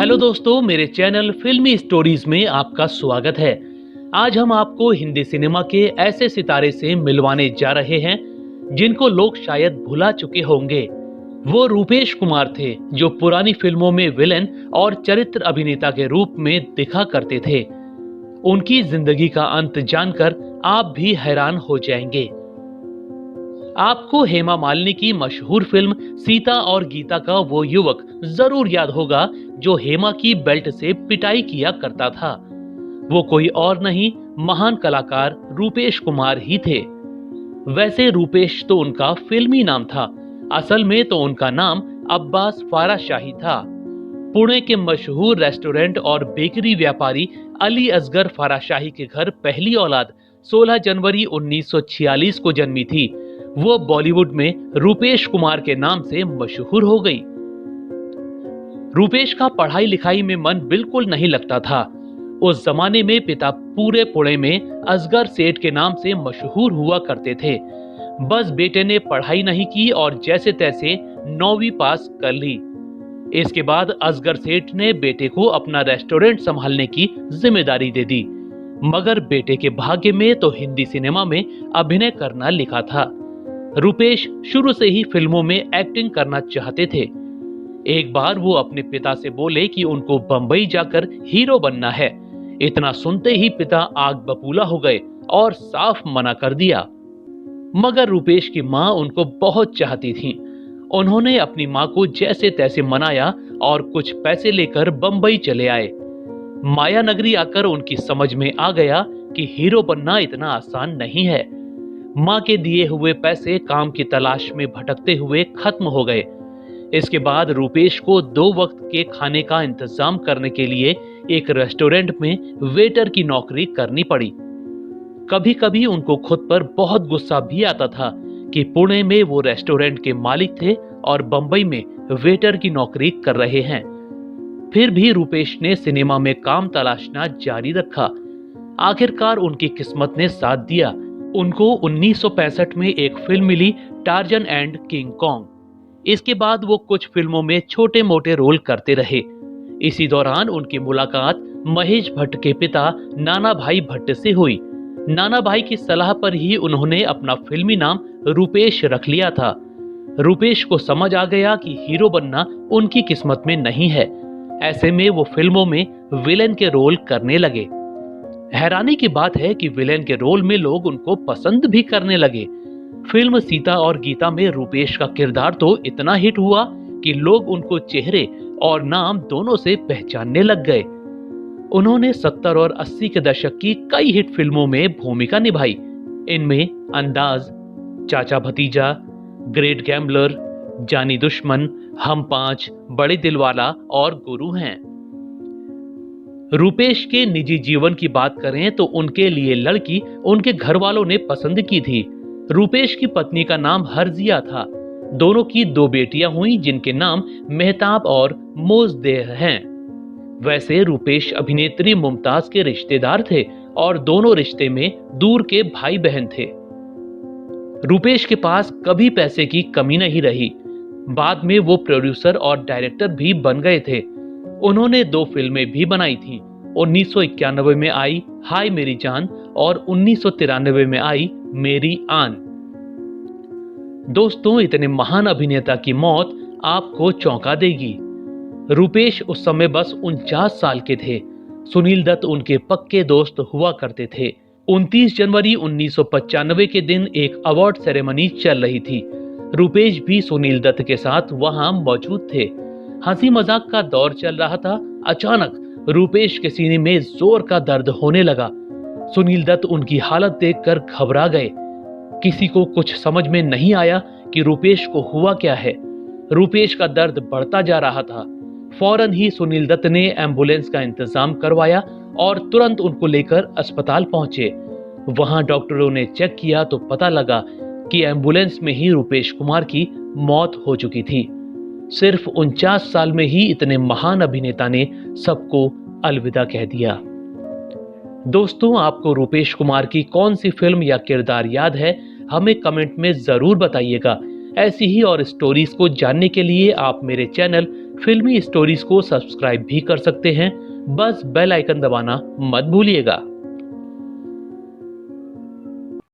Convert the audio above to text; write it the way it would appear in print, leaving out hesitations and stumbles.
Hello दोस्तों, मेरे channel फिल्मी स्टोरीज में आपका स्वागत है। आज हम आपको हिंदी सिनेमा के ऐसे सितारे से मिलवाने जा रहे हैं जिनको लोग शायद भुला चुके होंगे। वो रूपेश कुमार थे जो पुरानी फिल्मों में विलेन और चरित्र अभिनेता के रूप में दिखा करते थे। उनकी जिंदगी का अंत जानकर आप भी हैरान हो जाएंगे। आपको हेमा मालिनी की मशहूर फिल्म सीता और गीता का वो युवक जरूर याद होगा जो हेमा की बेल्ट से पिटाई किया करता था। वो कोई और नहीं, महान कलाकार रूपेश कुमार ही थे। वैसे रूपेश तो उनका फिल्मी नाम था, असल में तो उनका नाम अब्बास फारा शाही था। पुणे के मशहूर रेस्टोरेंट और बेकरी व्यापारी अली असगर फारा शाही के घर पहली औलाद 16 जनवरी 1946 को जन्मी थी। वो बॉलीवुड में रूपेश कुमार के नाम से मशहूर हो गई। रूपेश का पढ़ाई लिखाई में मन बिल्कुल नहीं लगता था। उस जमाने में पिता पूरे पुणे में असगर सेठ के नाम से मशहूर हुआ करते थे। बस बेटे ने पढ़ाई नहीं की और जैसे तैसे 9वीं पास कर ली। इसके बाद असगर सेठ ने बेटे को अपना रेस्टोरेंट संभालने की जिम्मेदारी दे दी, मगर बेटे के भाग्य में तो हिंदी सिनेमा में अभिनय करना लिखा था। रूपेश शुरू से ही फिल्मों में एक्टिंग करना चाहते थे। एक बार वो अपने पिता से बोले कि उनको बंबई जाकर हीरो बनना है। इतना सुनते ही पिता आग बबूला हो गए और साफ मना कर दिया। मगर रूपेश की माँ उनको बहुत चाहती थी। उन्होंने अपनी माँ को जैसे तैसे मनाया और कुछ पैसे लेकर बंबई चले आए। माया नगरी आकर उनकी समझ में आ गया कि हीरो बनना इतना आसान नहीं है। माँ के दिए हुए पैसे काम की तलाश में भटकते हुए खत्म हो गए। इसके बाद रूपेश को 2 वक्त के खाने का इंतजाम करने के लिए एक रेस्टोरेंट में वेटर की नौकरी करनी पड़ी। कभी कभी उनको खुद पर बहुत गुस्सा भी आता था कि पुणे में वो रेस्टोरेंट के मालिक थे और बंबई में वेटर की नौकरी कर रहे हैं। फिर भी रूपेश ने सिनेमा में काम तलाशना जारी रखा। आखिरकार उनकी किस्मत ने साथ दिया। उनको 1965 में एक फिल्म मिली, टार्जन एंड किंग कॉन्ग। इसके बाद वो कुछ फिल्मों में छोटे मोटे रोल करते रहे। इसी दौरान उनकी मुलाकात महेश भट्ट के पिता नाना भाई भट्ट से हुई। नाना भाई की सलाह पर ही उन्होंने अपना फिल्मी नाम रूपेश रख लिया था। रूपेश को समझ आ गया कि हीरो बनना उनकी किस्मत में नहीं है। ऐसे में वो फिल्मों में विलेन के रोल करने लगे। हैरानी की बात है कि विलेन के रोल में लोग उनको पसंद भी करने लगे। फिल्म सीता और गीता में रूपेश का किरदार तो इतना हिट हुआ कि लोग उनको चेहरे और नाम दोनों से पहचानने लग गए। उन्होंने 70 और 80 के दशक की कई हिट फिल्मों में भूमिका निभाई। इनमें अंदाज, चाचा भतीजा, ग्रेट गैम्बलर, जानी दुश्मन, हम 5, बड़े दिलवाला और गुरु हैं। रूपेश के निजी जीवन की बात करें तो उनके लिए लड़की उनके घर वालों ने पसंद की थी। रूपेश की पत्नी का नाम हरजिया था। दोनों की 2 बेटियां हुई जिनके नाम मेहताब और मोजदेह हैं। वैसे रूपेश अभिनेत्री मुमताज के रिश्तेदार थे और दोनों रिश्ते में दूर के भाई बहन थे। रूपेश के पास कभी पैसे की कमी नहीं रही। बाद में वो प्रोड्यूसर और डायरेक्टर भी बन गए थे। उन्होंने 2 फिल्में भी बनाई थी। 1991 में आई हाय मेरी जान और 1993 में आई मेरी आन। दोस्तों, इतने महान अभिनेता की मौत आपको चौंका देगी। रूपेश उस समय बस 49 साल के थे। सुनील दत्त उनके पक्के दोस्त हुआ करते थे। 29 जनवरी 1995 के दिन एक अवार्ड सेरेमनी चल रही थी। रूपेश भी सुनील दत्त के साथ वहां मौजूद थे। हंसी मजाक का दौर चल रहा था। अचानक रूपेश के सीने में जोर का दर्द होने लगा। सुनील दत्त उनकी हालत देखकर घबरा गए। किसी को कुछ समझ में नहीं आया कि रूपेश को हुआ क्या है। रूपेश का दर्द बढ़ता जा रहा था। फौरन ही सुनील दत्त ने एम्बुलेंस का इंतजाम करवाया और तुरंत उनको लेकर अस्पताल पहुंचे। वहां डॉक्टरों ने चेक किया तो पता लगा कि एम्बुलेंस में ही रूपेश कुमार की मौत हो चुकी थी। सिर्फ 49 साल में ही इतने महान अभिनेता ने सबको अलविदा कह दिया। दोस्तों, आपको रूपेश कुमार की कौन सी फिल्म या किरदार याद है? हमें कमेंट में जरूर बताइएगा। ऐसी ही और स्टोरीज को जानने के लिए आप मेरे चैनल फिल्मी स्टोरीज को सब्सक्राइब भी कर सकते हैं। बस बेल आइकन दबाना मत भूलिएगा।